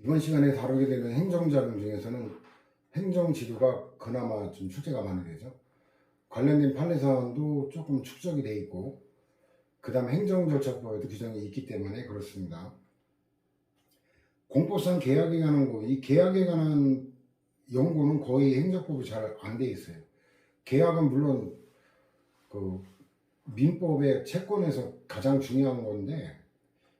이번 시간에 다루게 되는 행정자금 중에서는 행정지도가 그나마 좀 출제가 많이 되죠. 관련된 판례 사안도 조금 축적이 돼 있고, 그 다음 행정절차법에도 규정이 있기 때문에 그렇습니다. 공법상 계약에 관한 거, 이 계약에 관한 연구는 거의 행정법이 잘 안 돼 있어요. 계약은 물론 그 민법의 채권에서 가장 중요한 건데,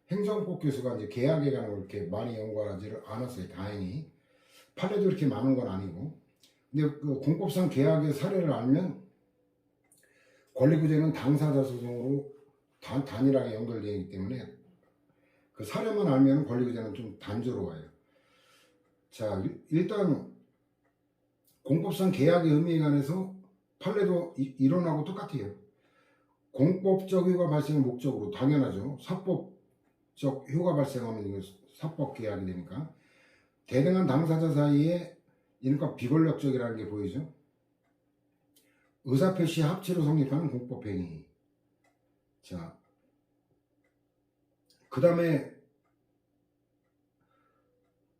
행정법 교수가 이제 계약에 관한 걸 이렇게 많이 연구하지를 않았어요. 다행히. 판례도 이렇게 많은 건 아니고. 근데 그 공법상 계약의 사례를 알면 권리구제는 당사자 소송으로 단일하게 연결되어 있기 때문에 그 사례만 알면 권리구제는 좀 단조로워요. 자, 일단 공법상 계약의 의미에 관해서 판례도 이론하고 똑같아요. 공법적 효과 발생을 목적으로 당연하죠. 사법적 효과 발생하면 이거 사법 계약이 되니까 대등한 당사자 사이에 이른바 비권력적이라는 게 보이죠. 의사표시 합치로 성립하는 공법행위. 자, 그 다음에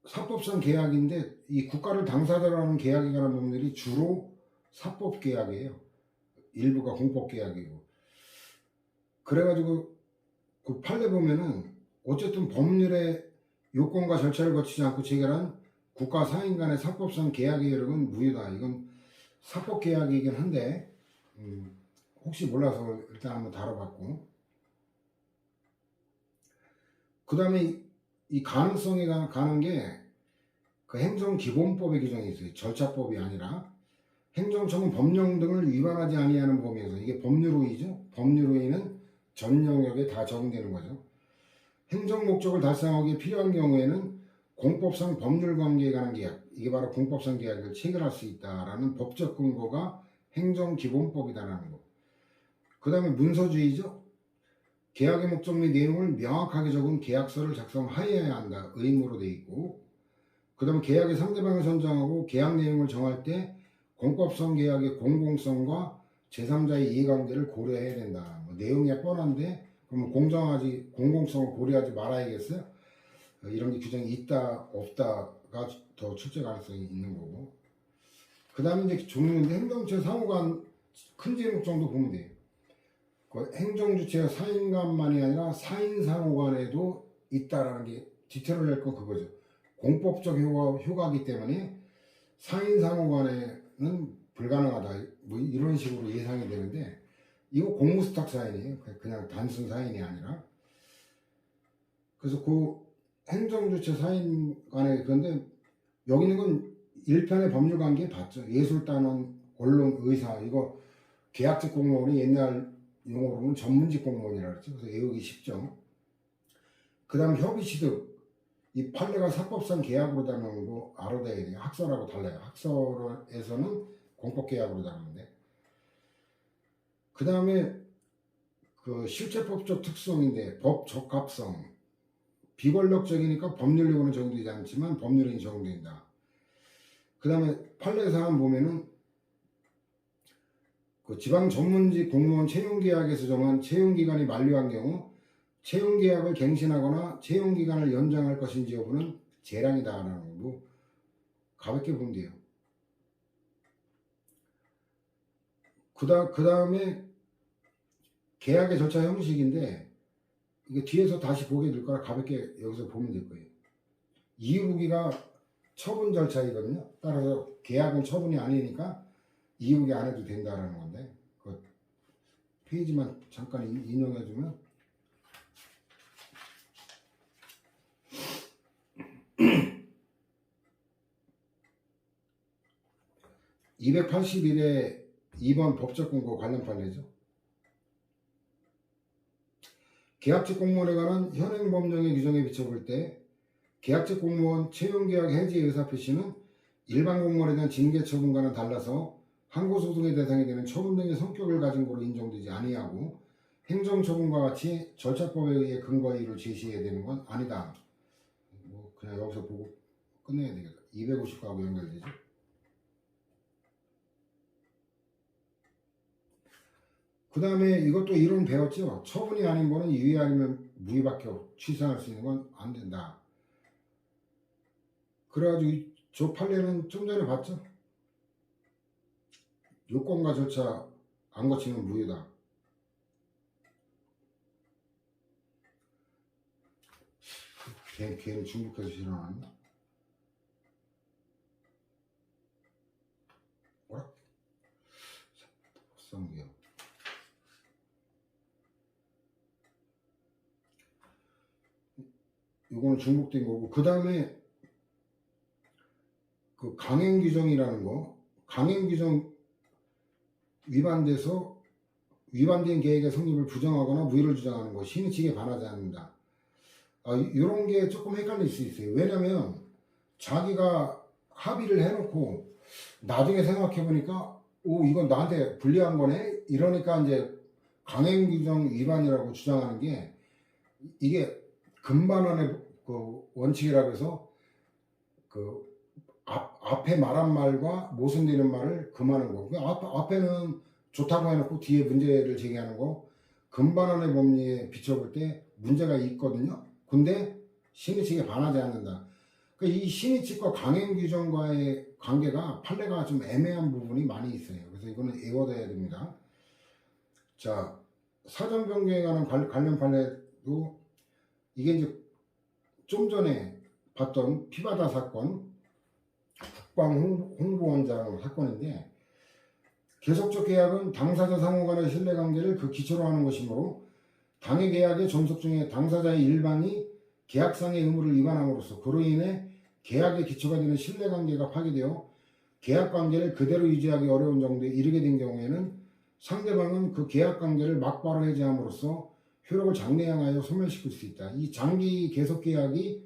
사법상 계약인데 이 국가를 당사자로 하는 계약에 관한 부분들이 주로 사법 계약이에요. 일부가 공법 계약이고. 그래가지고 그 판례 보면은 어쨌든 법률의 요건과 절차를 거치지 않고 체결한 국가 상인 간의 사법상 계약의 효력은 무효다. 이건 사법 계약이긴 한데 혹시 몰라서 일단 한번 다뤄봤고, 그 다음에 이 가능성에 가는 게 그 행정기본법의 규정이 있어요. 절차법이 아니라 행정청은 법령 등을 위반하지 아니하는 범위에서, 이게 법률호의죠. 법률호의는 전 영역에 다 적용되는 거죠. 행정 목적을 달성하기 필요한 경우에는 공법상 법률 관계에 관한 계약, 이게 바로 공법상 계약을 체결할 수 있다라는 법적 근거가 행정기본법이다라는 거. 그 다음에 문서주의죠. 계약의 목적 및 내용을 명확하게 적은 계약서를 작성하여야 한다. 의무로 되어 있고, 그 다음에 계약의 상대방을 선정하고 계약 내용을 정할 때 공법상 계약의 공공성과 제3자의 이해관계를 고려해야 된다. 뭐 내용이 뻔한데 그럼 공정하지 공공성을 고려하지 말아야겠어요? 이런 게 규정이 있다 없다가 더 출제 가능성이 있는 거고, 그 다음에 이제 종류인데 행정주체 상호간 큰 제목 정도 보면 돼요. 그 행정주체와 사인간만이 아니라 사인상호간에도 있다라는 게 디테일을 낼 건 그거죠. 공법적 효과이기 때문에 사인상호간에는 불가능하다. 뭐 이런 식으로 예상이 되는데, 이거 공무수탁 사인이에요. 그냥 단순 사인이 아니라. 그래서 그 행정주체 사인 간에, 그런데 여기 있는 건 1편의 법률관계에 봤죠. 예술단원, 언론, 의사, 이거 계약직 공무원이 옛날 용어로는 전문직 공무원이라고 했죠. 그래서 외우기 쉽죠. 그 다음 협의취득. 이 판례가 사법상 계약으로 다루는 거 알아둬야 돼요. 학설하고 달라요. 학설에서는 공법계약으로 다루는데, 그 다음에 그 실체법적 특성인데 법 적합성, 비권력적이니까 법률력은 적용되지 않지만 법률이 적용된다. 그 다음에 판례 사안 보면은 그 지방 전문직 공무원 채용계약에서 정한 채용기간이 만료한 경우 채용계약을 갱신하거나 채용기간을 연장할 것인지 여부는 재량이다라는 거 가볍게 보면 돼요. 그 다음에 계약의 절차 형식인데, 이게 뒤에서 다시 보게 될 거라 가볍게 여기서 보면 될 거예요. 이의부기가 처분 절차이거든요. 따라서 계약은 처분이 아니니까 이의부기 안 해도 된다라는 건데, 그 페이지만 잠깐 인용해주면 281회 2번 법적공고 관련 판례죠. 계약직 공무원에 관한 현행법령의 규정에 비춰볼 때 계약직 공무원 채용계약 해지 의사표시는 일반 공무원에 대한 징계처분과는 달라서 항고소송의 대상이 되는 처분 등의 성격을 가진 거로 인정되지 아니하고 행정처분과 같이 절차법에 의해 근거 이유를 제시해야 되는 건 아니다. 뭐 그냥 여기서 보고 끝내야 되겠다. 250하고 연결되죠. 그 다음에 이것도 이론 배웠죠. 처분이 아닌 거는 유의 아니면 무의밖에 취소할 수 있는 건 안 된다. 그래가지고 저 판례는 좀 전에 봤죠? 요건과 절차 안 거치면 무효다. 걔는 중국에서 실현하는 뭐라? 성기요. 요거는 중복된 거고, 그 다음에 그 강행 규정이라는 거, 강행 규정 위반된 계획의 성립을 부정하거나 무효를 주장하는 거, 신의 측에 반하지 않는다. 이런 게 조금 헷갈릴 수 있어요. 왜냐면 자기가 합의를 해놓고 나중에 생각해 보니까 오, 이건 나한테 불리한 거네, 이러니까 이제 강행 규정 위반이라고 주장하는 게, 이게 금반원의 그 원칙이라고 해서 그 앞에 말한 말과 모순되는 말을 금하는 거. 앞에는 좋다고 해놓고 뒤에 문제를 제기하는 거, 금반원의 법리에 비춰볼 때 문제가 있거든요. 근데 신의칙에 반하지 않는다. 그러니까 이 신의칙과 강행 규정과의 관계가 판례가 좀 애매한 부분이 많이 있어요. 그래서 이거는 외워둬야 됩니다. 자, 사전 변경에 관한 관련 판례도, 이게 이제 좀 전에 봤던 피바다 사건, 국방 홍보원장 사건인데, 계속적 계약은 당사자 상호 간의 신뢰관계를 그 기초로 하는 것이므로 당해 계약의 존속 중에 당사자의 일반이 계약상의 의무를 위반함으로써 그로 인해 계약의 기초가 되는 신뢰관계가 파괴되어 계약관계를 그대로 유지하기 어려운 정도에 이르게 된 경우에는 상대방은 그 계약관계를 막바로 해제함으로써 효력을 장래향하여 소멸시킬 수 있다. 이 장기 계속 계약이,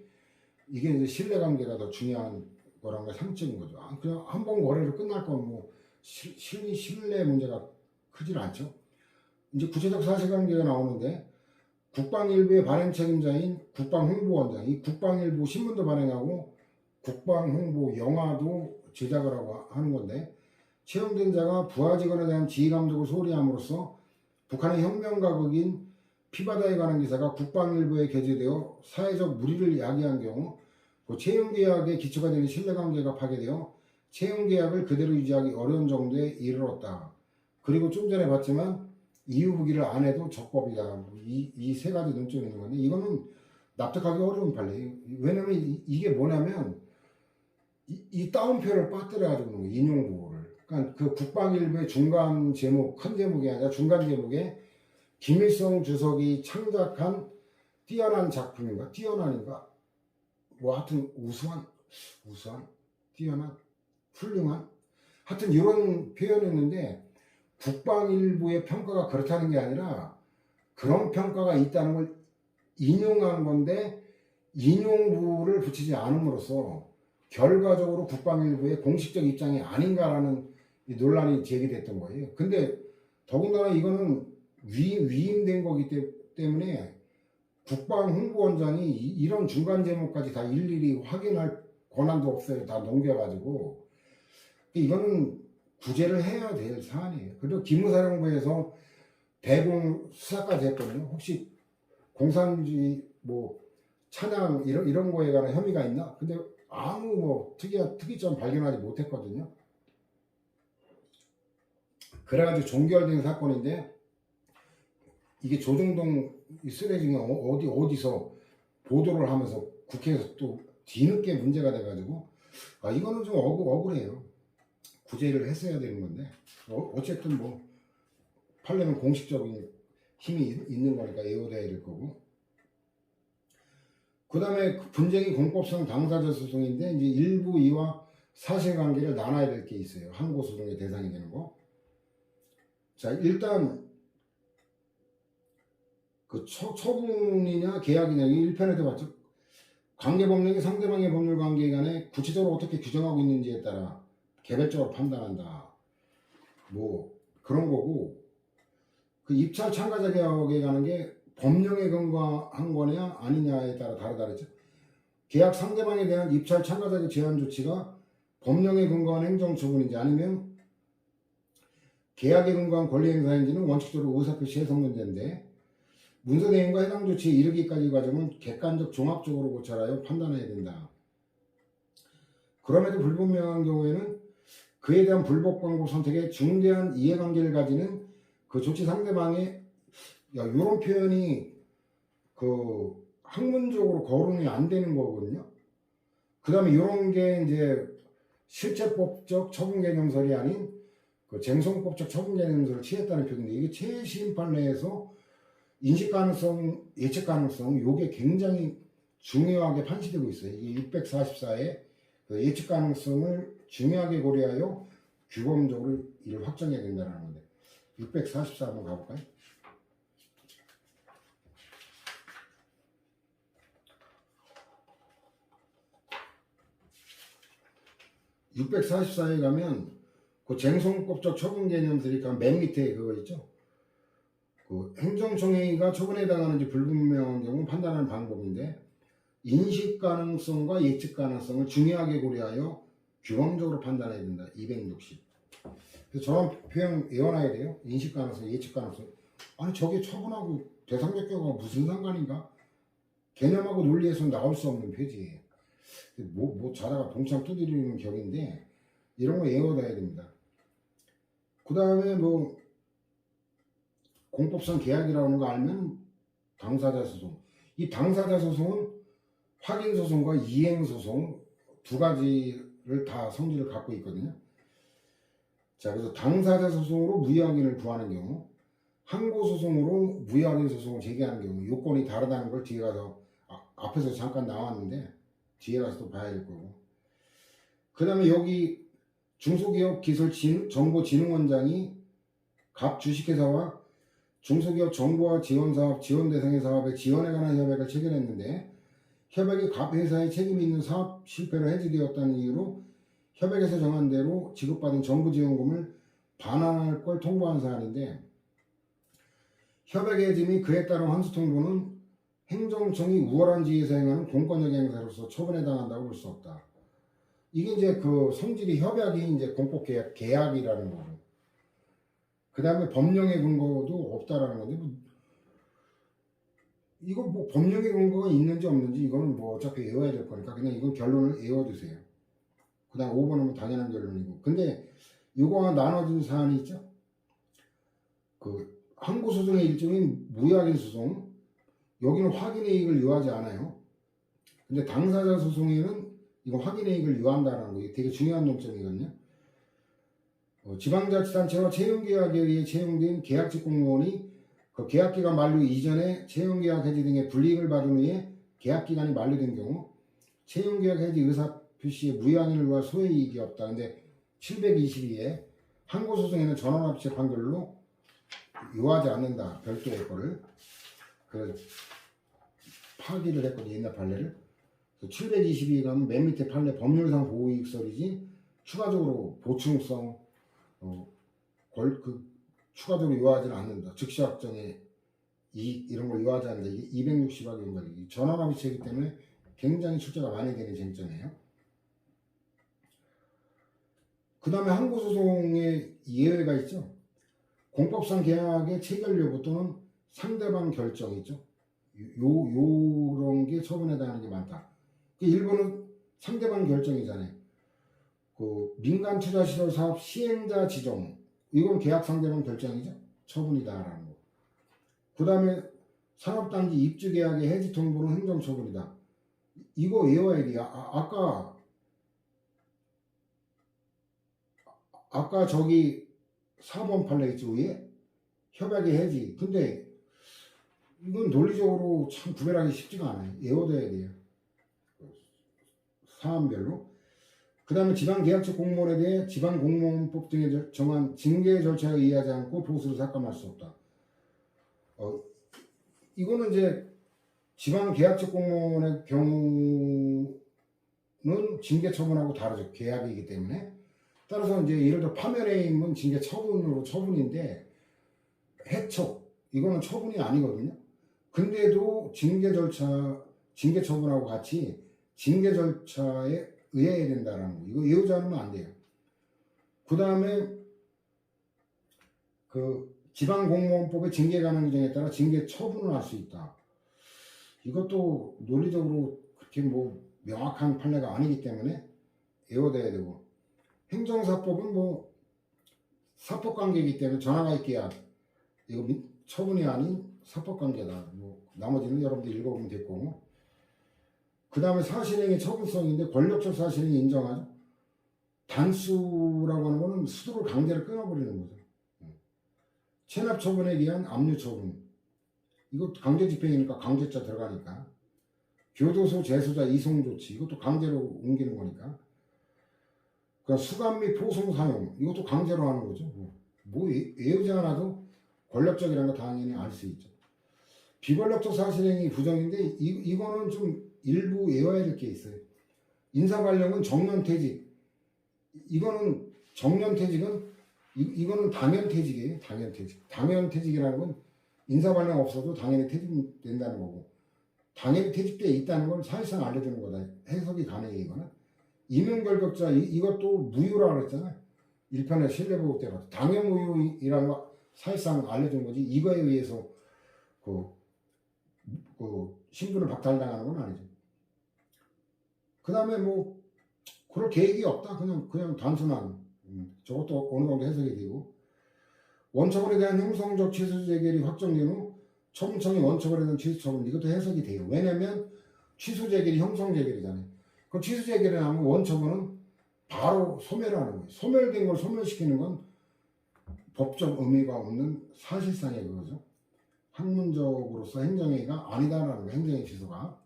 이게 이제 신뢰관계가 더 중요한 거란 걸 상징인 거죠. 그냥 한 번 거래로 끝날 건 뭐 신뢰 문제가 크질 않죠. 이제 구체적 사실관계가 나오는데, 국방일보의 발행 책임자인 국방홍보원장, 이 국방일보 신문도 발행하고 국방홍보 영화도 제작을 하고 하는 건데, 채용된 자가 부하 직원에 대한 지휘감독을 소홀히 함으로써 북한의 혁명가극인 피바다에 관한 기사가 국방일보에 게재되어 사회적 물의를 야기한 경우 그 채용계약의 기초가 되는 신뢰관계가 파괴되어 채용계약을 그대로 유지하기 어려운 정도에 이르렀다. 그리고 좀 전에 봤지만 이유부기를 안 해도 적법이다. 이 세 가지 논점이 있는 건데, 이거는 납득하기 어려운 판례예요. 왜냐면 이게 뭐냐면 이 따옴표를 빠뜨려가지고 그런 거예요. 인용부호를. 그러니까 그 국방일보의 중간 제목, 큰 제목이 아니라 중간 제목에 김일성 주석이 창작한 뛰어난 작품인가? 뛰어난인가? 뭐 하여튼 우수한? 뛰어난? 훌륭한? 하여튼 이런 표현이었는데, 국방일보의 평가가 그렇다는 게 아니라 그런 평가가 있다는 걸 인용한 건데, 인용부를 붙이지 않음으로써 결과적으로 국방일보의 공식적 입장이 아닌가라는 논란이 제기됐던 거예요. 근데 더군다나 이거는 위임된 거기 때문에 국방홍보원장이 이런 중간 제목까지 다 일일이 확인할 권한도 없어요. 다 넘겨가지고. 이거는 구제를 해야 될 사안이에요. 그리고 기무사령부에서 대공 수사까지 했거든요. 혹시 공산주의 뭐 찬양 이런 거에 관한 혐의가 있나? 근데 아무 뭐 특이점 발견하지 못했거든요. 그래가지고 종결된 사건인데, 이게 조중동 쓰레기가 어디서 보도를 하면서 국회에서 또 뒤늦게 문제가 돼가지고, 이거는 좀 억울해요. 구제를 했어야 되는 건데, 어쨌든 뭐 판례는 공식적인 힘이 있는 거니까 외워둬야 될 거고. 그 다음에 분쟁이 공법상 당사자 소송인데, 이제 1부 2와 사실관계를 나눠야 될 게 있어요. 항고 소송의 대상이 되는 거. 자, 일단 그 처분이냐 계약이냐, 이 1편에도 봤죠. 관계법령이 상대방의 법률 관계 간에 구체적으로 어떻게 규정하고 있는지에 따라 개별적으로 판단한다. 뭐 그런 거고, 그 입찰 참가자 계약에 관한 게 법령에 근거한 거냐 아니냐에 따라 다르죠. 계약 상대방에 대한 입찰 참가자 제한 조치가 법령에 근거한 행정처분인지 아니면 계약에 근거한 권리 행사인지는 원칙적으로 의사표시 해석 문제인데, 문서대행과 해당 조치에 이르기까지 과정은 객관적 종합적으로 고찰하여 판단해야 된다. 그럼에도 불분명한 경우에는 그에 대한 불법 광고 선택에 중대한 이해관계를 가지는 그 조치 상대방의 이런 표현이 그 학문적으로 거론이 안 되는 거거든요. 그 다음에 이런 게 이제 실체법적 처분 개념설이 아닌 그 쟁송법적 처분 개념설을 취했다는 표현인데, 이게 최신 판례에서 인식 가능성, 예측 가능성, 요게 굉장히 중요하게 판시되고 있어요. 이게 644의 그 예측 가능성을 중요하게 고려하여 규범적으로 이를 확정해야 된다는 건데, 644 한번 가볼까요? 644에 가면 그 쟁송법적 처분 개념들이 맨 밑에 그거 있죠. 그 행정청회의가 처분에 해당하는지 불분명한 경우 판단하는 방법인데, 인식 가능성과 예측 가능성을 중요하게 고려하여 규범적으로 판단해야 된다. 260. 그래서 저런 표현 외워놔야 돼요. 인식 가능성, 예측 가능성. 아니 저게 처분하고 대상적 경우가 무슨 상관인가? 개념하고 논리에서 나올 수 없는 표지예요. 뭐 자다가 동창 두드리는 격인데 이런 거 외워둬야 됩니다. 그 다음에 뭐 공법상 계약이라는 거 알면 당사자 소송. 이 당사자 소송은 확인 소송과 이행 소송 두 가지를 다 성질을 갖고 있거든요. 자, 그래서 당사자 소송으로 무효확인을 구하는 경우, 항고 소송으로 무효확인 소송을 제기하는 경우 요건이 다르다는 걸 뒤에 가서 앞에서 잠깐 나왔는데 뒤에 가서 또 봐야 될 거고. 그 다음에 여기 중소기업기술정보진흥원장이 갑 주식회사와 중소기업 정보화 지원사업 지원 대상의 사업에 지원에 관한 협약을 체결했는데, 협약이 갑 회사에 책임이 있는 사업 실패로 해지되었다는 이유로 협약에서 정한 대로 지급받은 정부 지원금을 반환할 걸 통보한 사안인데, 협약 해지 및 그에 따른 환수 통보는 행정청이 우월한 지위에서 행하는 공권력 행사로서 처분에 해당한다고 볼 수 없다. 이게 이제 그 성질이 협약이 이제 공법계약 계약이라는 거고, 그 다음에 법령의 근거도 없다라는 건데, 이거 뭐 법령의 근거가 있는지 없는지 이거는 뭐 어차피 외워야 될 거니까 그냥 이건 결론을 외워두세요. 그 다음 5번은 당연한 결론이고. 근데 이거와 나눠진 사안이 있죠. 그 항고소송의 일종인 무효확인 소송, 여기는 확인의 이익을 요하지 않아요. 근데 당사자 소송에는 이거 확인의 이익을 요한다는 거, 되게 중요한 논점이거든요. 지방자치단체와 채용계약에 의해 채용된 계약직 공무원이 그 계약기간 만료 이전에 채용계약 해지 등의 불이익을 받은 후에 계약기간이 만료된 경우 채용계약 해지 의사표시에 무효확인을 위한 소외이익이 없다. 근데 722에 항고소송에는 전원합체 판결로 요하지 않는다. 별도의 거를 그 파기를 했거든요. 옛날 판례를. 722에 가면 맨 밑에 판례 법률상 보호이익설이지 추가적으로 보충성 추가적으로 요하지는 않는다. 즉시 확정의 이익 이런 걸 요하지 않는다. 이게 260하게 온 거죠. 전환합의체이기 때문에 굉장히 출제가 많이 되는 쟁점이에요. 그 다음에 항고소송에 예외가 있죠. 공법상 계약의 체결 여부 또는 상대방 결정 있죠. 요런 게 처분에 해당하는 게 많다. 일본은 상대방 결정이잖아요. 그 민간 투자 시설 사업 시행자 지정, 이건 계약 상대방 결정이죠. 처분이다라는 거. 그 다음에 산업단지 입주 계약의 해지 통보는 행정처분이다. 이거 외워야 돼요. 아까 저기 4번 판례 있죠. 위에 협약의 해지. 근데 이건 논리적으로 참 구별하기 쉽지가 않아요. 외워둬야 돼요. 사안별로. 그 다음에 지방계약직 공무원에 대해 지방공무원법 등에 정한 징계 절차에 의하지 않고 보수를 삭감할 수 없다. 이거는 이제 지방계약직 공무원의 경우는 징계 처분하고 다르죠. 계약이기 때문에. 따라서 이제 예를 들어 파면해임은 징계 처분으로 처분인데, 해촉 이거는 처분이 아니거든요. 근데도 징계 처분하고 같이 징계 절차에 의해야 된다라는 거. 이거 외우지 않으면 안 돼요. 그 다음에 그 지방공무원법의 징계 가능 규정에 따라 징계 처분을 할 수 있다. 이것도 논리적으로 그렇게 뭐 명확한 판례가 아니기 때문에 외워둬야 되고, 행정사법은 뭐 사법관계이기 때문에 전화가 있게야 이거 처분이 아닌 사법관계다. 뭐 나머지는 여러분들 읽어보면 됐고, 그 다음에 사실행위 처분성인데 권력적 사실행위 인정하죠. 단수라고 하는 거는 수두로 강제로 끊어버리는 거죠. 체납 처분에 대한 압류 처분, 이것도 강제 집행이니까 강제자 들어가니까. 교도소 재소자 이송 조치, 이것도 강제로 옮기는 거니까. 그러니까 수감 및 포송 사용, 이것도 강제로 하는 거죠. 뭐 외우지 않아도 권력적이라는 거 당연히 알 수 있죠. 비권력적 사실행위 부정인데 이거는 좀 일부 외워야 될 게 있어요. 인사발령은 정년퇴직, 이거는 정년퇴직은 이거는 당연퇴직이에요. 당연퇴직. 당연퇴직이라는 건 인사발령 없어도 당연히 퇴직된다는 거고, 당연히 퇴직돼 있다는 걸 사실상 알려주는 거다. 해석이 가능해. 이거는 임용결격자, 이것도 무효라고 그랬잖아요. 1편에 신뢰보호 때 봤죠. 당연무효이라는 거 사실상 알려준 거지, 이거에 의해서 그 신분을 박탈당하는 건 아니죠. 그 다음에 뭐 그럴 계획이 없다, 그냥 단순한, 저것도 어느 정도 해석이 되고, 원처분에 대한 형성적 취소 재결이 확정된 후 처분청이 원처분에 대한 취소 처분, 이것도 해석이 돼요. 왜냐면 취소 재결이 형성 재결이잖아요. 그럼 취소 재결이 나면 원처분은 바로 소멸하는 거예요. 소멸된 걸 소멸시키는 건 법적 의미가 없는 사실상의 그거죠. 학문적으로서 행정행위가 아니다라는 거예요. 행정의 취소가.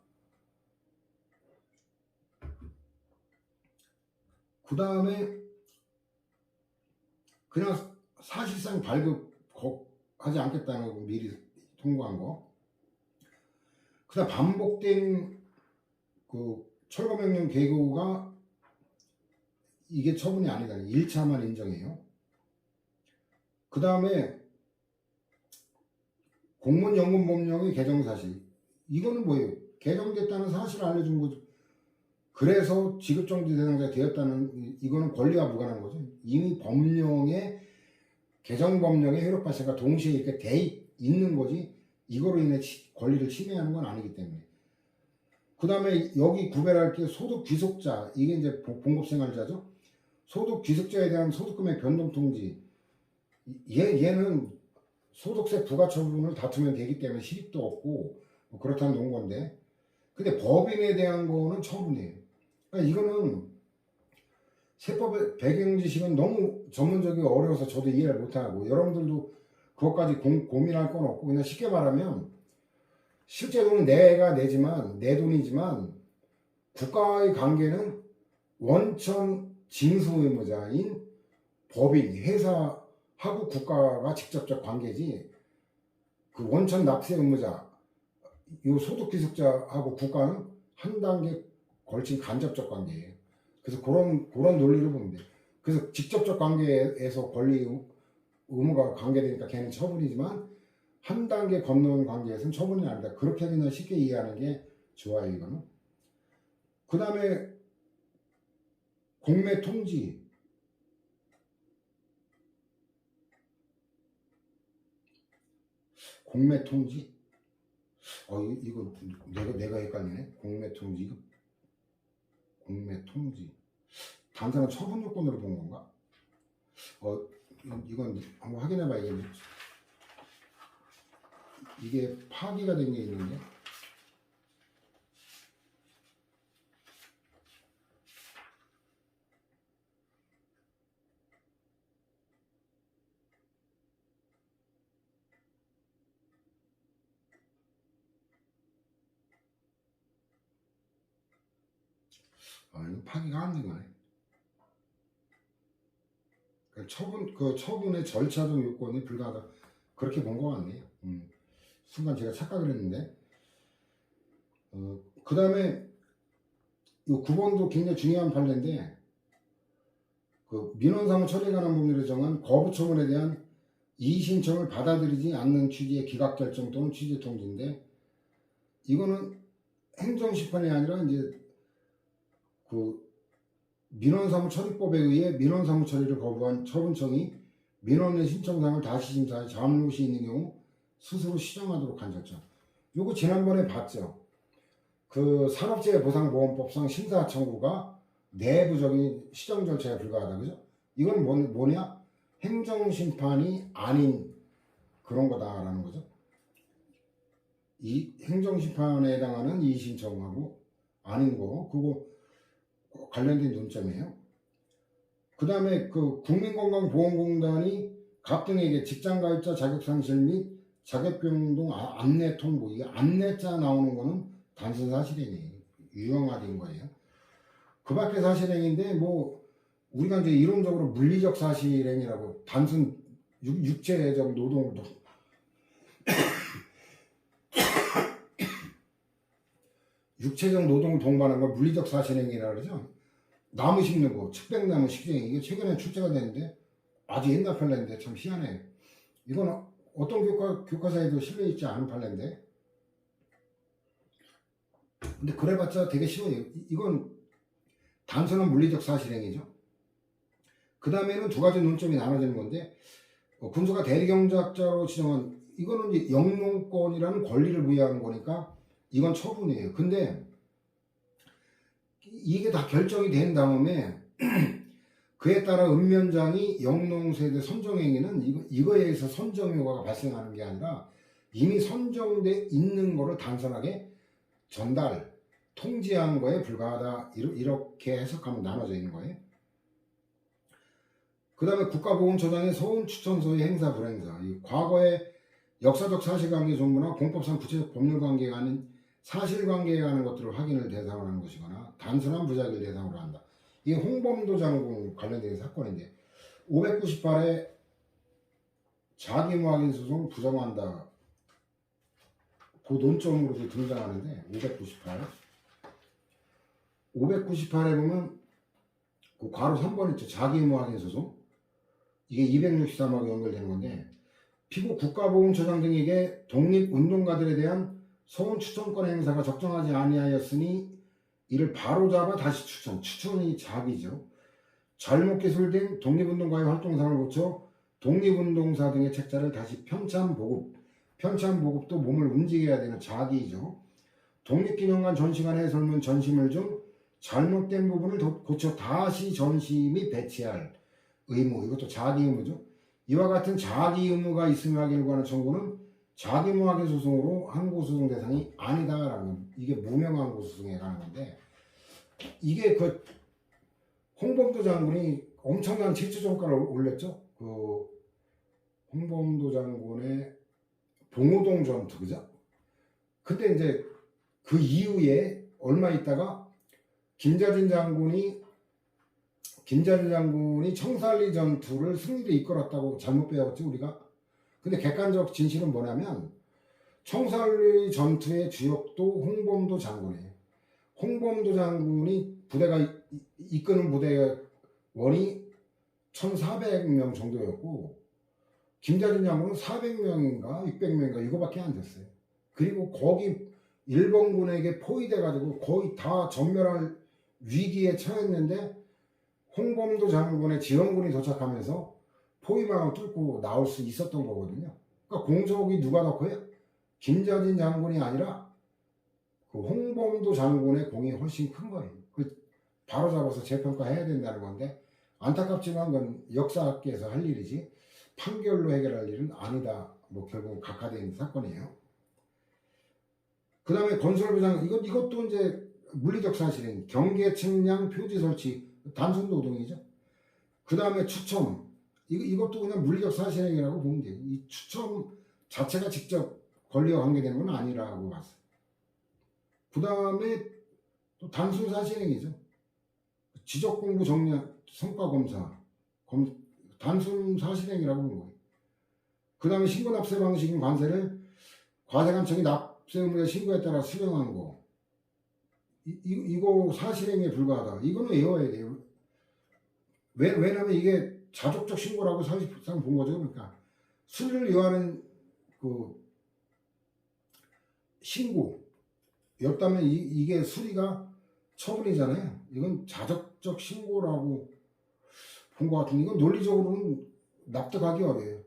그 다음에 그냥 사실상 발급하지 않겠다는 거 미리 통보한 거. 그 다음 반복된 그 철거명령 계고가 이게 처분이 아니다. 1차만 인정해요. 그 다음에 공무원연금법령의 개정사실, 이거는 뭐예요? 개정됐다는 사실을 알려준 거죠. 그래서 지급정지 대상자가 되었다는, 이거는 권리와 무관한 거죠. 이미 법령에, 개정법령에 효력 발생과 동시에 이렇게 돼 있는 거지, 이거로 인해 권리를 침해하는 건 아니기 때문에. 그 다음에 여기 구별할 게 소득 귀속자, 이게 이제 봉급생활자죠. 소득 귀속자에 대한 소득금액 변동통지, 얘는 소득세 부과 처분을 다투면 되기 때문에 실익도 없고 뭐 그렇다는 놓은 건데, 근데 법인에 대한 거는 처분이에요. 그러니까 이거는 세법의 배경 지식은 너무 전문적이고 어려워서 저도 이해를 못하고, 여러분들도 그것까지 고민할 건 없고, 그냥 쉽게 말하면 실제 돈은 내가 내지만, 내 돈이지만 국가의 관계는 원천 징수 의무자인 법인, 회사하고 국가가 직접적 관계지, 그 원천 납세 의무자, 이 소득 귀속자하고 국가는 한 단계 걸친 간접적 관계예요. 그래서 그런 논리로 보면 돼요. 그래서 직접적 관계에서 권리 의무가 관계되니까 걔는 처분이지만, 한 단계 건너는 관계에서는 처분이 아니다. 그렇게 그냥 쉽게 이해하는 게 좋아요, 이거는. 그 다음에 공매 통지. 공매 통지? 이거 내가 헷갈리네. 공매 통지. 공매 통지. 단순한 처분 요건으로 본 건가? 이건 한번 확인해 봐야겠네. 이게 파기가 된 게 있는데. 이거 파기가 안 된 거네. 처분의 절차적 요건이 불가하다. 그렇게 본 것 같네요. 순간 제가 착각을 했는데. 그 다음에 이 9번도 굉장히 중요한 판례인데, 그 민원사무 처리에 관한 법률에 정한 거부 처분에 대한 이의 신청을 받아들이지 않는 취지의 기각 결정 또는 취지 통지인데, 이거는 행정심판이 아니라 이제 그 민원사무 처리법에 의해 민원사무 처리를 거부한 처분청이 민원의 신청사항을 다시 심사해 잘못이 있는 경우 스스로 시정하도록 한 절차. 요거 지난번에 봤죠. 그 산업재해보상보험법상 심사 청구가 내부적인 시정 절차에 불과하다. 그죠? 이건 뭐냐? 행정심판이 아닌 그런 거다라는 거죠. 이 행정심판에 해당하는 이의신청하고 아닌 거, 그거 관련된 논점이에요. 그 다음에 그 국민건강보험공단이 갑등에게 직장가입자 자격상실 및 자격변동 안내 통보, 이게 안내자 나오는 거는 단순 사실행위, 유형화된 거예요. 그 밖에 사실행위인데, 뭐 우리가 이제 이론적으로 물리적 사실행위라고, 단순 육체적 노동 육체적 노동을 동반한 걸 물리적 사실행위라 그러죠. 나무 심는 거, 측백나무 식생이, 이게 최근에 출제가 됐는데 아주 옛날 판례인데 참 희한해요. 이건 어떤 교과서에도 실려있지 않은 판례인데, 근데 그래봤자 되게 쉬워요. 이건 단순한 물리적 사실행위죠. 그 다음에는 두 가지 논점이 나눠지는 건데, 군수가 대리경작자로 지정한, 이거는 이제 영농권이라는 권리를 부여하는 거니까 이건 처분이에요. 근데 이게 다 결정이 된 다음에 그에 따라 읍면장이 영농세대 선정행위는 이거에 의해서 선정효과가 발생하는 게 아니라 이미 선정돼 있는 거를 단순하게 전달, 통지한 거에 불과하다, 이렇게 해석하면 나눠져 있는 거예요. 그 다음에 국가보훈처장의 서훈추천서의 행사 불행사, 이 과거의 역사적 사실관계 정보나 공법상 구체적 법률관계가 아닌 사실관계에 관한 것들을 확인을 대상으로 하는 것이거나 단순한 부작위를 대상으로 한다. 이게 홍범도 장군 관련된 사건인데 598에 자기무확인 소송 부정한다, 그 논점으로도 등장하는데 598에 보면 그 괄호 3번 있죠. 자기무확인 소송, 이게 263하고 연결되는 건데, 피고 국가보훈처장 등에게 독립운동가들에 대한 서훈추천권 행사가 적정하지 아니하였으니 이를 바로잡아 다시 추천이 자기죠. 잘못 기술된 독립운동가의 활동상을 고쳐 독립운동사 등의 책자를 다시 편찬보급도 몸을 움직여야 되는 자기죠. 독립기념관 전시관 해설문 전시물 중 잘못된 부분을 고쳐 다시 전시 및 배치할 의무, 이것도 자기 의무죠. 이와 같은 자기 의무가 있음을 확인을 구하는 청구는 자기무확인 소송으로 항고소송 대상이 아니다라는, 이게 무명항고소송에 관한 건데, 이게 그 홍범도 장군이 엄청난 질주종가를 올렸죠. 그 홍범도 장군의 봉오동 전투, 그죠? 근데 이제 그 이후에 얼마 있다가 김자진 장군이 청산리 전투를 승리로 이끌었다고 잘못 배웠죠, 우리가. 근데 객관적 진실은 뭐냐면 청산리 전투의 주역도 홍범도 장군이에요. 홍범도 장군이 부대가 이끄는 부대원이 1,400명 정도였고 김자진 장군은 400명인가 600명인가 이거밖에 안 됐어요. 그리고 거기 일본군에게 포위돼가지고 거의 다 전멸할 위기에 처했는데 홍범도 장군의 지원군이 도착하면서 포위망을 뚫고 나올 수 있었던 거거든요. 그러니까 공적이 누가 더 커요? 김자진 장군이 아니라 그 홍범도 장군의 공이 훨씬 큰 거예요. 그 바로 잡아서 재평가해야 된다는 건데, 안타깝지만 그건 역사학계에서 할 일이지 판결로 해결할 일은 아니다. 뭐 결국 각하된 사건이에요. 그 다음에 건설부장, 이것도 이제 물리적 사실인 경계 측량 표지 설치, 단순 노동이죠. 그 다음에 추첨, 이것도 그냥 물리적 사실행위라고 보면 돼요. 이 추첨 자체가 직접 권리와 관계되는 건 아니라고 봤어요. 그 다음에 또 단순 사실행위죠. 지적공부 정리한 성과검사, 단순 사실행위라고 보는 거예요. 그 다음에 신고납세 방식인 관세를 과세관청이 납세 의무에 신고에 따라 수령한 거, 이거 사실행위에 불과하다. 이거는 외워야 돼요. 왜냐면 이게 자족적 신고라고 사실상 본 거죠. 그러니까 수리를 요하는 그 신고였다면 이게 수리가 처분이잖아요. 이건 자족적 신고라고 본 것 같은데, 이건 논리적으로는 납득하기 어려워요.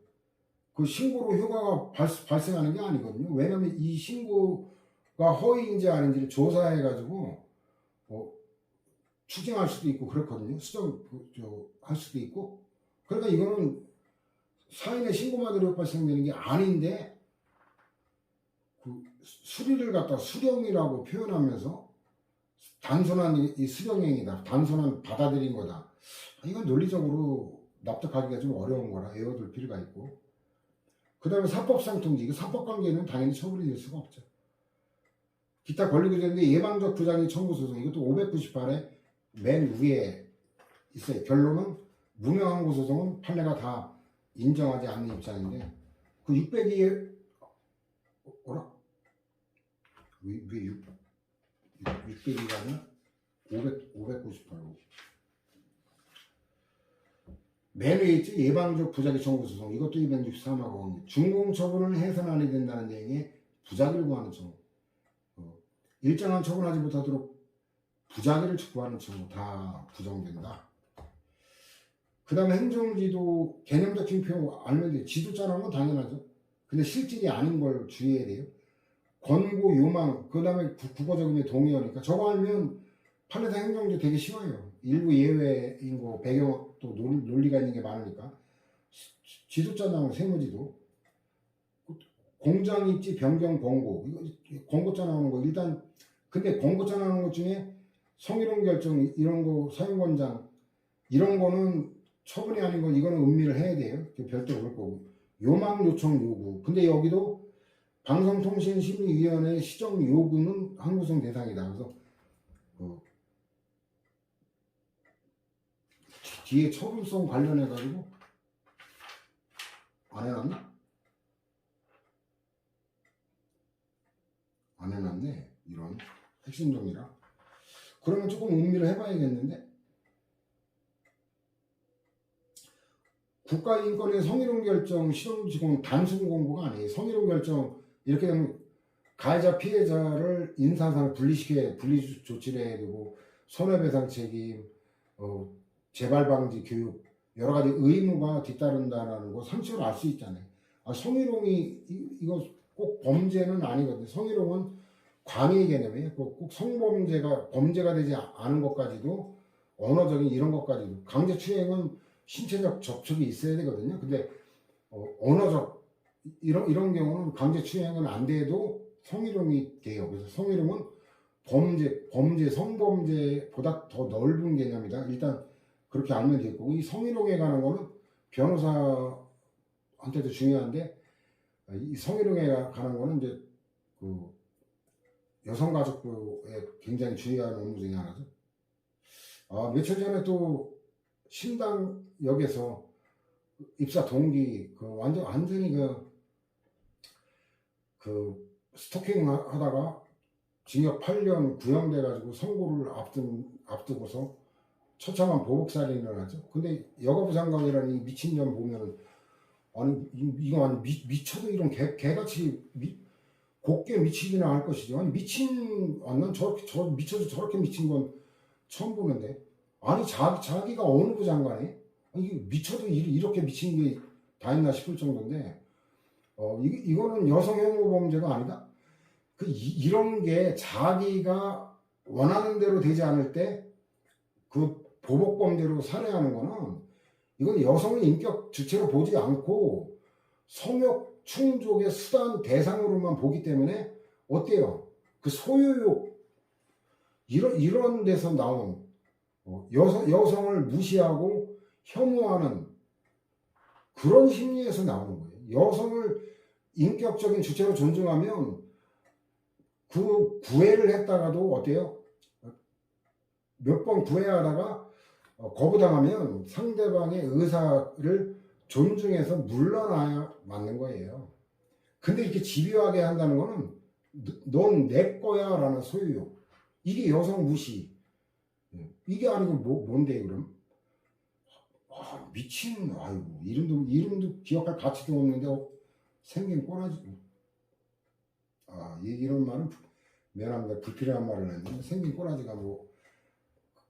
그 신고로 효과가 발생하는 게 아니거든요. 왜냐면 이 신고가 허위인지 아닌지를 조사해가지고 추징할 수도 있고 그렇거든요. 할 수도 있고. 그러니까 이거는 사인의 신고만 으로 발생되는 게 아닌데 그 수리를 갖다 수령이라고 표현하면서 단순한 이 수령행위다. 단순한 받아들인 거다. 이건 논리적으로 납득하기가 좀 어려운 거라 외워둘 필요가 있고. 그 다음에 사법상 통지. 이거 사법관계는 당연히 처벌이 될 수가 없죠. 기타 권리구제인데 예방적 부작위 청구 소송. 이것도 598에 맨 위에 있어요. 결론은 무명한 고소송은 판례가 다 인정하지 않는 입장인데 그 602에 뭐라? 왜 602가 아니야? 598로 맨 위에 있지. 예방적 부작위 청구 소송. 이것도 263하고 중공처분을 해서는 안 된다는 내용의 부작위를 구하는 청구. 일정한 처분하지 못하도록 부작위를 촉구하는 청구 다 부정된다. 그 다음에 행정지도 개념적인 표현 알면 돼요. 지도 짜는 건 당연하죠. 근데 실질이 아닌 걸 주의해야 돼요. 권고, 요망, 그 다음에 국어적인 동의어니까 저거 알면 판례상 행정지 되게 쉬워요. 일부 예외인 거 배경 또 논리가 있는 게 많으니까. 지도 짜는 세무지도 공장 입지 변경 권고. 이거 권고자 나오는 거 일단 근데 권고자 나오는 것 중에 성희롱 결정 이런 거 사용권장 이런 거는 처분이 아닌 건 이거는 음미를 해야 돼요. 별도로 그럴 거고. 요망 요청 요구. 근데 여기도 방송통신심의위원회 시정 요구는 항고성 대상이다. 그래서 뒤에 처분성 관련해 가지고 안 해놨나? 안 해놨네. 이런 핵심 정리라. 그러면 조금 음미를 해봐야겠는데. 국가인권의 성희롱 결정 실형지공 단순 공고가 아니에요. 성희롱 결정 이렇게 되면 가해자 피해자를 인사상 분리 조치를 해야 되고 손해배상 책임, 재발 방지 교육 여러 가지 의무가 뒤따른다라는 거 상식으로 알 수 있잖아요. 성희롱이 이거 꼭 범죄는 아니거든요. 성희롱은 광의 개념이에요. 꼭 성범죄가 범죄가 되지 않은 것까지도 언어적인 이런 것까지도 강제추행은 신체적 접촉이 있어야 되거든요. 근데 언어적 이런 경우는 강제추행은 안 돼도 성희롱이 돼요. 그래서 성희롱은 범죄 성범죄보다 더 넓은 개념이다. 일단 그렇게 알면 되고 이 성희롱에 관한 거는 변호사한테도 중요한데 이 성희롱에 관한 거는 이제 그 여성가족부에 굉장히 주의하는 업무 중에 하나죠. 며칠 전에 또 신당역에서 입사 동기 완전히 그 스토킹 하다가 징역 8년 구형돼 가지고 선고를 앞두고서 처참한 보복살인을 하죠. 근데 여가부 장관이라는 이 미친년 보면은 아니 이거 아니 미쳐도 이런 개같이 곱게 미치지는 않을 것이죠. 아니 난 저렇게 미쳐서 저렇게 미친 건 처음 보는데 아니 자기가 어느 부 장관이 이게 미쳐도 이렇게 미친 게 다 있나 싶을 정도인데 이거는 여성 혐오 범죄가 아니다. 이런 게 자기가 원하는 대로 되지 않을 때 그 보복 범죄로 살해하는 거는 이건 여성의 인격 주체로 보지 않고 성욕 충족의 수단 대상으로만 보기 때문에 어때요? 그 소유욕 이런 데서 나온 여성을 무시하고 혐오하는 그런 심리에서 나오는 거예요. 여성을 인격적인 주체로 존중하면 그 구애를 했다가도 어때요? 몇 번 구애하다가 거부당하면 상대방의 의사를 존중해서 물러나야 맞는 거예요. 근데 이렇게 집요하게 한다는 거는 넌 내 거야 라는 소유욕. 이게 여성 무시. 이게 아니고 뭔데 그럼? 미친 아이고 이름도 기억할 가치도 없는데 생긴 꼬라지. 이런 말은 미안합니다. 불필요한 말을 했는데 생긴 꼬라지가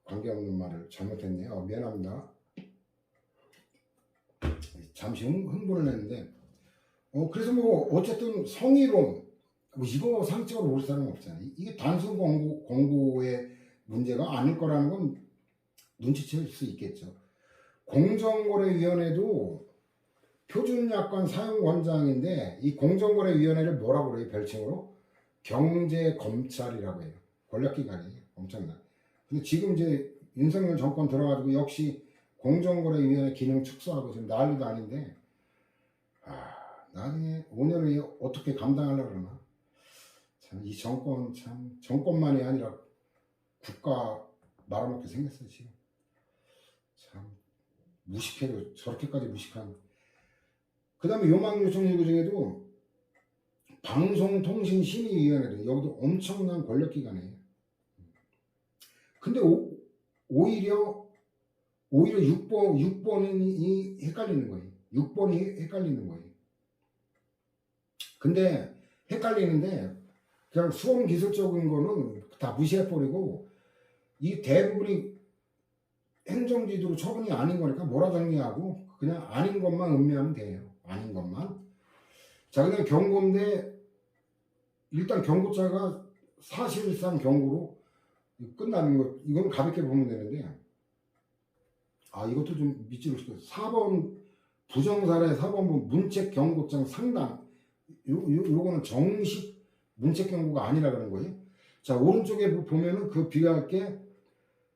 관계없는 말을 잘못했네요. 미안합니다. 잠시 흥분을 했는데 그래서 어쨌든 성희롱 이거 상식적으로 볼 사람은 없잖아요. 이게 단순 권고의 문제가 아닐 거라는 건 눈치챌 수 있겠죠. 공정거래위원회도 표준약관 사용권장인데 이 공정거래위원회를 뭐라고 그래요? 별칭으로 경제검찰이라고 해요. 권력기관이에요. 엄청나. 근데 지금 이제 윤석열 정권 들어가지고 역시 공정거래위원회 기능 축소하고 지금 난리도 아닌데 나중에 5년을 어떻게 감당하려고 그러나. 참 이 정권 참 정권만이 아니라 국가 말아먹게 생겼어요 지금. 참 무식해도 저렇게까지 무식한. 그 다음에 요망 요청 요구 중에도 방송통신심의위원회도 여기도 엄청난 권력기관이에요. 근데 오히려 6번이 헷갈리는 거예요. 6번이 헷갈리는 거예요. 근데 헷갈리는데 그냥 수험 기술적인 거는 다 무시해버리고 이 대부분이 행정지도로 처분이 아닌 거니까 뭐라 정리하고 그냥 아닌 것만 음미하면 돼요. 아닌 것만. 자, 그다음 경고인데 일단 경고자가 사실상 경고로 끝나는 거. 이건 가볍게 보면 되는데 이것도 좀 밑줄을 시켜요. 4번 부정사례 4번 문책 경고장 상당. 요거는 정식 문책 경고가 아니라 그런 거예요. 자, 오른쪽에 보면은 그 비교할 게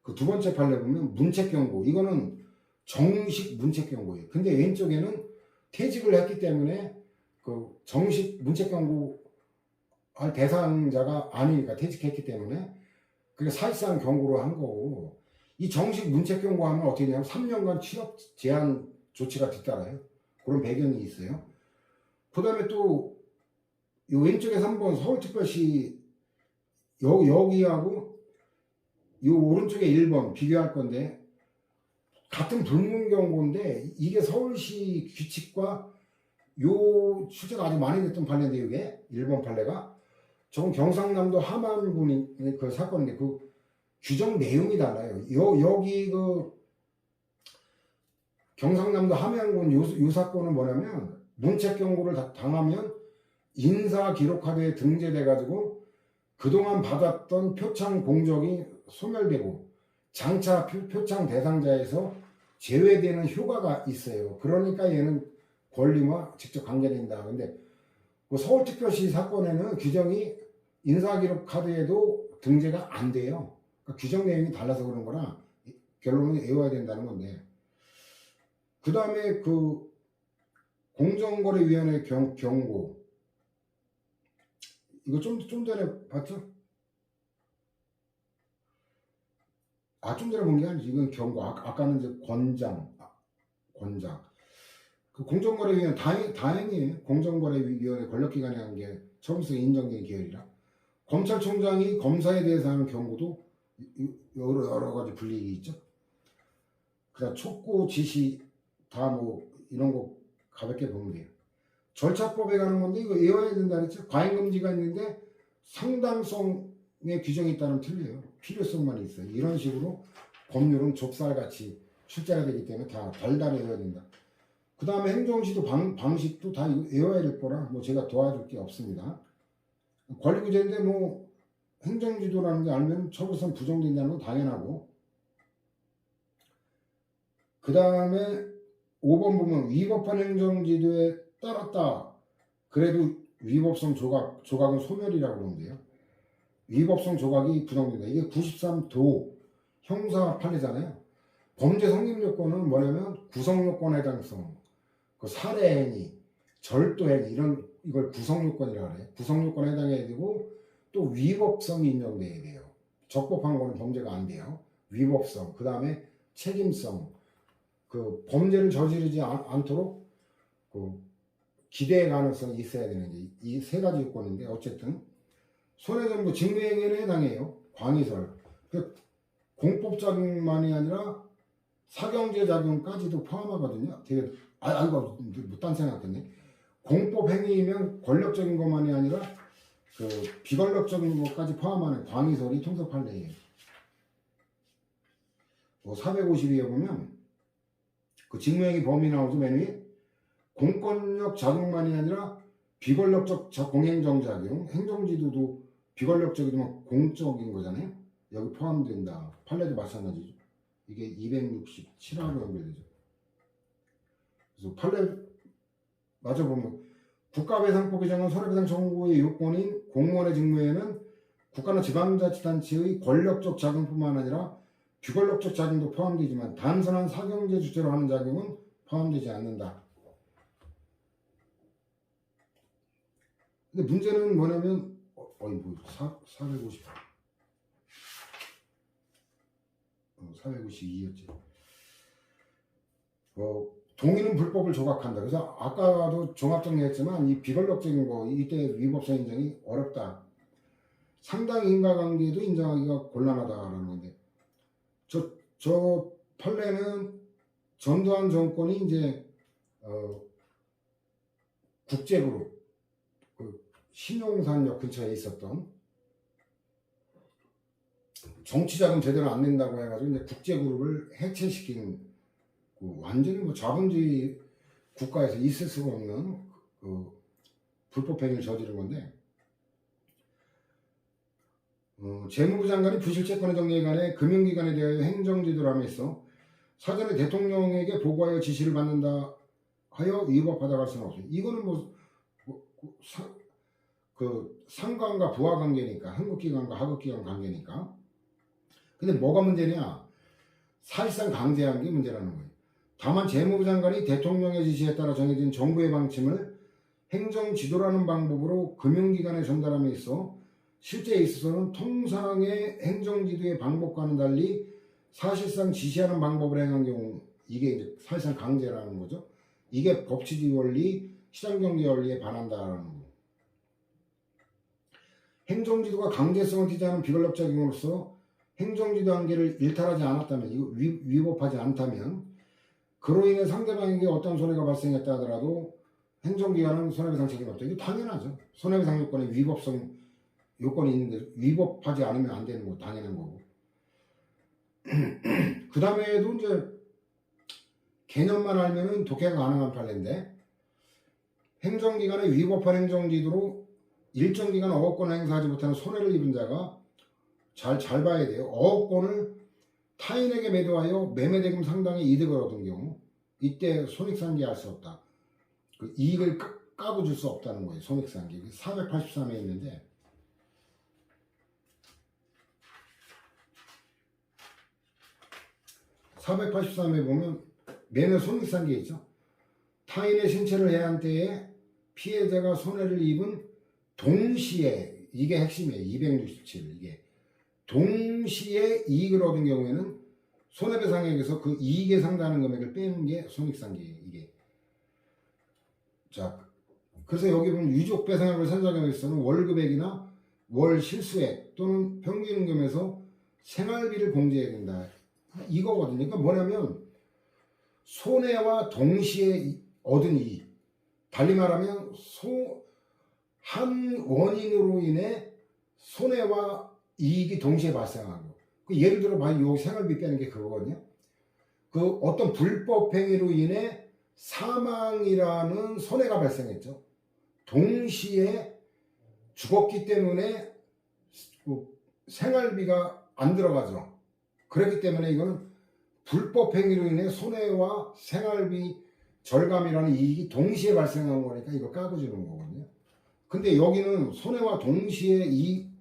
그 두 번째 판례 보면 문책 경고. 이거는 정식 문책 경고예요. 근데 왼쪽에는 퇴직을 했기 때문에 그 정식 문책 경고 할 대상자가 아니니까 퇴직했기 때문에 그게 사실상 경고로 한 거고, 이 정식 문책 경고하면 어떻게 되냐면 3년간 취업 제한 조치가 뒤따라요. 그런 배경이 있어요. 그 다음에 또 이 왼쪽에 3번 서울특별시 여기하고 이 오른쪽에 1번 비교할 건데 같은 불문 경고인데 이게 서울시 규칙과 요 출제가 아주 많이 됐던 판례인데 이게 1번 판례가 저건 경상남도 함안군이 그 사건인데 그 규정 내용이 달라요. 여기 그 경상남도 함양군 요 사건은 뭐냐면 문책 경고를 당하면 인사기록화대에 등재돼 가지고 그동안 받았던 표창 공적이 소멸되고 장차 표창 대상자에서 제외되는 효과가 있어요. 그러니까 얘는 권리와 직접 관계된다. 근데 그 서울특별시 사건에는 규정이 인사기록 카드에도 등재가 안 돼요. 그러니까 규정 내용이 달라서 그런 거라 결론은 외워야 된다는 건데. 그 다음에 그 공정거래위원회 경고. 이거 좀 전에 봤죠? 좀 전에 본 게 아니지. 이건 경고. 아까는 이제 권장. 그 공정거래위원회 다행히 공정거래위원회 권력기관이 한 게 처음부터 인정된 계열이라. 검찰총장이 검사에 대해서 하는 경고도 여러 가지 분리가 있죠. 그다음 촉구 지시 다 뭐 이런 거 가볍게 보면 돼요. 절차법에 관한 건데 이거 외워야 된다 그랬죠. 과잉금지가 있는데 상당성의 규정이 있다면 틀려요. 필요성만 있어요. 이런 식으로 법률은 좁쌀같이 출제가 되기 때문에 다 달달히 외워야 된다. 그 다음에 행정지도 방식도 다 외워야 될 거라 뭐 제가 도와줄 게 없습니다. 권리구제인데 뭐 행정지도라는 게 알면 처벌선 부정된다는 건 당연하고, 그 다음에 5번 보면 위법한 행정지도에 따랐다. 그래도 위법성 조각은 소멸이라고 그러는데요. 위법성 조각이 부정된다. 이게 93도 형사 판례잖아요. 범죄 성립 요건은 뭐냐면 구성 요건 해당성, 그 살해 행위, 절도 행위 이걸 구성 요건이라고 해요. 구성 요건에 해당해야 되고 또 위법성이 인정돼야 돼요. 적법한 거는 범죄가 안 돼요. 위법성, 그 다음에 책임성, 그 범죄를 저지르지 않도록 그 기대의 가능성이 있어야 되는데 이 세 가지 요건인데 어쨌든 손해정보 직무행위에 해당해요. 광의설. 그 공법작용만이 아니라 사경제 작용까지도 포함하거든요. 되게 이거 딴 생각했네. 공법 행위이면 권력적인 것만이 아니라 그 비권력적인 것까지 포함하는 광의설이 통속 판례예요. 뭐 452에 보면 그 직무행위 범위 나오죠. 맨 위에 공권력 작용만이 아니라 비권력적 공행정작용, 행정지도도 비권력적이지만 공적인 거잖아요. 여기 포함된다. 판례도 마찬가지죠. 이게 267하고 연결되죠. 그래서 판례 맞아 보면 국가배상법 규정은 손해배상 청구의 요건인 공무원의 직무에는 국가나 지방자치단체의 권력적 작용뿐만 아니라 비권력적 작용도 포함되지만 단순한 사경제 주체로 하는 작용은 포함되지 않는다. 근데 문제는 뭐냐면 450 452였지. 동의는 불법을 조각한다. 그래서 아까도 종합정리했지만 이 비권력적인 거 이때 위법성 인정이 어렵다. 상당 인과관계도 인정하기가 곤란하다라는 건데 저 판례는 전두환 정권이 이제 국제그룹 그 신용산역 근처에 있었던 정치자금 제대로 안 낸다고 해가지고 이제 국제그룹을 해체시킨 완전히 뭐 자본주의 국가에서 있을 수가 없는 불법 행위를 저지른 건데 재무부 장관이 부실채권의 정리에 관해 금융기관에 대하여 행정지도를 함에서 사전에 대통령에게 보고하여 지시를 받는다 하여 위법하다고 할 수는 없어요. 이거는 그 상관과 부하 관계니까 한국기관과 하급기관 관계니까. 근데 뭐가 문제냐? 사실상 강제한 게 문제라는 거예요. 다만 재무부 장관이 대통령의 지시에 따라 정해진 정부의 방침을 행정지도라는 방법으로 금융기관에 전달함에 있어 실제에 있어서는 통상의 행정지도의 방법과는 달리 사실상 지시하는 방법을 행한 경우 이게 이제 사실상 강제라는 거죠. 이게 법치주의 원리, 시장경제 원리에 반한다라는 거. 행정지도가 강제성을 띠지하는 비권력적 행위로서 행정지도 한계를 일탈하지 않았다면, 이거 위법하지 않다면 그로 인해 상대방에게 어떤 손해가 발생했다 하더라도 행정기관은 손해배상 책임이 없다. 이거 당연하죠. 손해배상 요건에 위법성 요건이 있는데 위법하지 않으면 안 되는 거 당연한 거고. 그 다음에도 이제 개념만 알면은 독해가 가능한 판례인데 행정기관의 위법한 행정지도로 일정 기간 어업권을 행사하지 못하는 손해를 입은 자가 잘 봐야 돼요. 어업권을 타인에게 매도하여 매매대금 상당의 이득을 얻은 경우 이때 손익상계할 수 없다. 그 이익을 까고 줄 수 없다는 거예요. 손익상계. 483에 있는데 (483에) 보면 매매 손익상계 있죠. 타인의 신체를 해한 때에 피해자가 손해를 입은 동시에 이게 핵심이에요. 267 이게 동시에 이익을 얻은 경우에는 손해배상액에서 그 이익에 상당하는 금액을 빼는 게 손익상계예요. 이게 자 그래서 여기 보면 유족배상액을 산정하기 위해서는 월급액이나 월 실수액 또는 평균임금에서 생활비를 공제해야 된다. 이거거든요. 그러니까 뭐냐면 손해와 동시에 얻은 이익, 달리 말하면 한 원인으로 인해 손해와 이익이 동시에 발생하고, 예를 들어 봐요. 생활비 빼는 게 그거거든요. 그 어떤 불법 행위로 인해 사망이라는 손해가 발생했죠. 동시에 죽었기 때문에 생활비가 안 들어가죠. 그렇기 때문에 이거는 불법 행위로 인해 손해와 생활비 절감이라는 이익이 동시에 발생한 거니까 이거 까고 주는 거거든요. 근데 여기는 손해와 동시에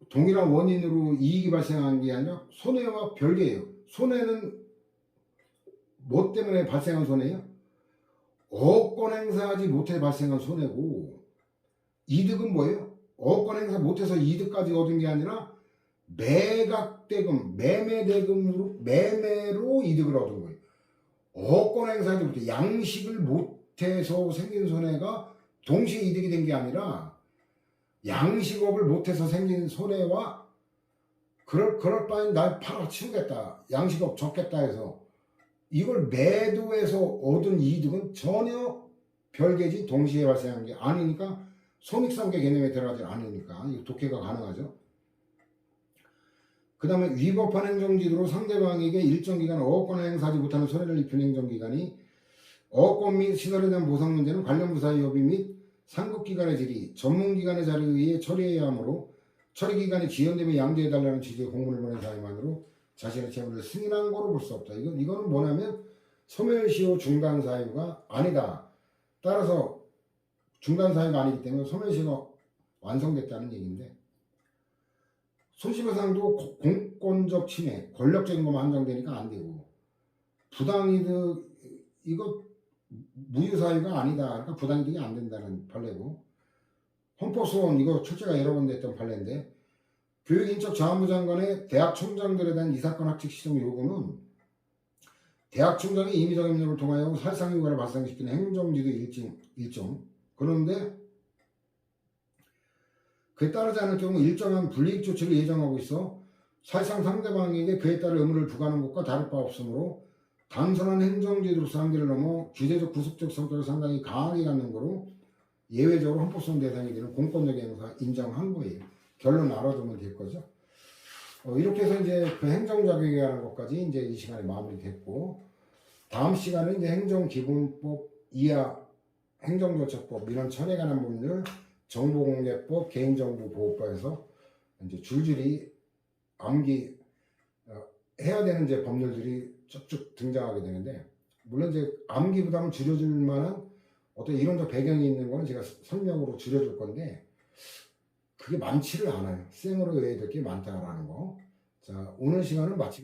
동일한 원인으로 이익이 발생한 게 아니라 손해와 별개예요. 손해는 뭐 때문에 발생한 손해예요? 어권 행사하지 못해 발생한 손해고, 이득은 뭐예요? 어권 행사 못해서 이득까지 얻은 게 아니라 매각대금, 매매로 이득을 얻은 거예요. 어권 행사하지 못해 양식을 못해서 생긴 손해가 동시에 이득이 된 게 아니라 양식업을 못해서 생긴 손해와 그럴 바엔 날 팔아 치우겠다, 양식업 접겠다 해서 이걸 매도해서 얻은 이득은 전혀 별개지 동시에 발생한 게 아니니까 손익상계 개념에 들어가지 않으니까 이 독해가 가능하죠. 그 다음에 위법한 행정지도로 상대방에게 일정 기간 어업권을 행사하지 못하는 손해를 입힌 행정기관이 어업권 및 시설에 대한 보상 문제는 관련 부사의 협의 및 상급기관의 질의, 전문기관의 자료에 의해 처리해야 하므로 처리기관이 지연되면 양도해달라는 취지의 공문을 보낸 사항만으로 자신의 채무를 승인한 거로 볼 수 없다. 이거는 뭐냐면 소멸시효 중단 사유가 아니다. 따라서 중단 사유가 아니기 때문에 소멸시효가 완성됐다는 얘기인데, 손실배상도 공권적 침해, 권력적인 것만 한정되니까 안 되고, 부당이득 이거 무효 사유가 아니다. 그러니까 부당이득이 안 된다는 판례고, 헌법소원 이거 출제가 여러 번 됐던 판례인데, 교육인적 자원부 장관의 대학 총장들에 대한 이 사건 학칙 시정 요구는 대학 총장이 임의적 협력을 통하여 사실상 효과를 발생시키는 행정지도 일정. 그런데 그에 따르지 않을 경우 일정한 불이익 조치를 예정하고 있어 사실상 상대방에게 그에 따른 의무를 부과하는 것과 다를 바 없으므로 단순한 행정제도로서 한계를 넘어 규제적 구속적 성격을 상당히 강하게 갖는 거로 예외적으로 헌법소원 대상이 되는 공권력 행사 인정한 거예요. 결론 알아두면 될 거죠. 이렇게 해서 이제 그 행정자격에 관한 것까지 이제 이 시간에 마무리됐고, 다음 시간은 이제 행정기본법 이하 행정조처법 민원 처리에 관한 법률, 정보공개법, 개인정보보호법에서 이제 줄줄이 암기 해야 되는 이제 법률들이 쭉쭉 등장하게 되는데, 물론 이제 암기보다는 줄여줄 만한 어떤 이론적 배경이 있는 거는 제가 설명으로 줄여줄 건데, 그게 많지를 않아요. 생으로 외워야 될 게 많다라는 거. 자, 오늘 시간은 마치